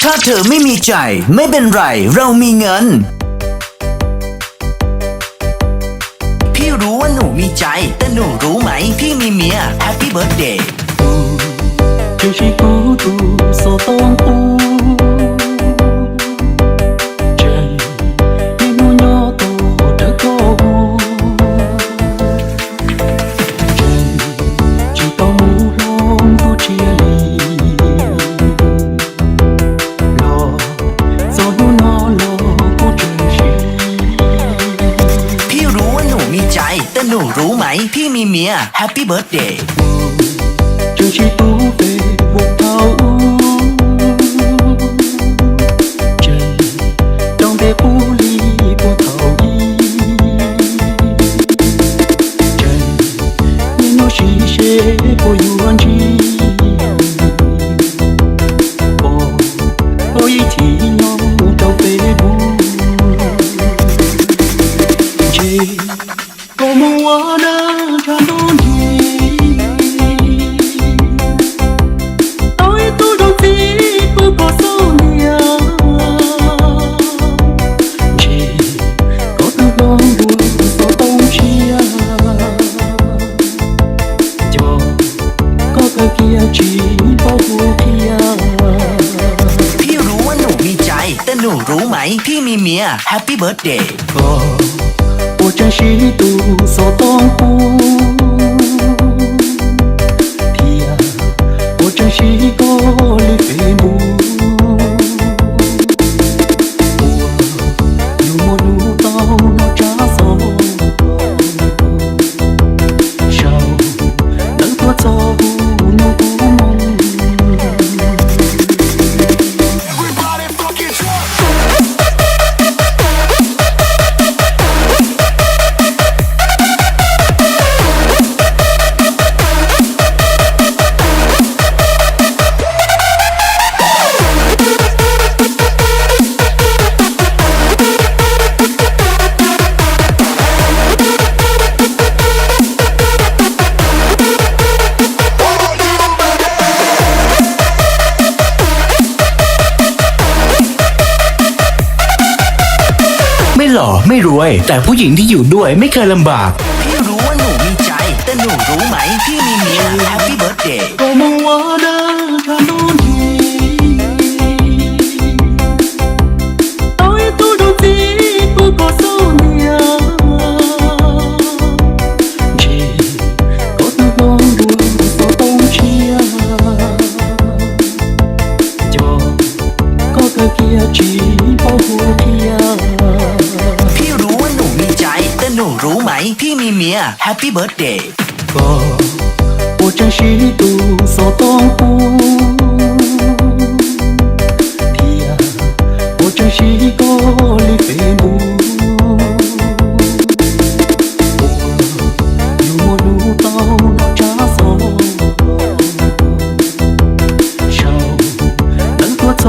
ถ้าเธอไม่มีใจไม่เป็นไรเรามีเงินพี่รู้ว่าหนูมีใจแต่หนูรู้ไหมพี่มีเมีย Happy Birthday 就是孤独所动物。真你努鸟多的歌舞，真直到木龙不接力。落走路那路不真实。พี่รู้ว่าหนูมีใจแต่หนูรู้ไหมพี่มีเมีย Happy Birthday 真是不被我抛物。真当别不离不逃逸。真你若是谁不有安置。我一天要到北部。这我们我的战斗力。พี่รู้ว่าหนูมีใจแต่หนูรู้ไหมพี่มีเมีย Happy Birthday 我真是独所动物。天啊，我真是个绿飞牧。我有没路到那扎手，手能多走路不梦。ไม่หล่อไม่รวยแต่ผู้หญิงที่อยู่ด้วยไม่เคยลำบากพี่รู้ว่าหนูมีใจแต่หนูรู้ไหมพี่มีเมีย Happy Birthday 我们我的战斗力，到一度都敌不过手里啊。这我的光荣所动气啊，就ก็เคยเกียรติ保护พี่啊。พี่รู้ว่าหนูมีใจแต่หนูรู้ไหมพี่มีเมีย Happy Birthday 我真是独所动物。天啊，我真是个绿飞牧。我有没路到那扎手，手能多走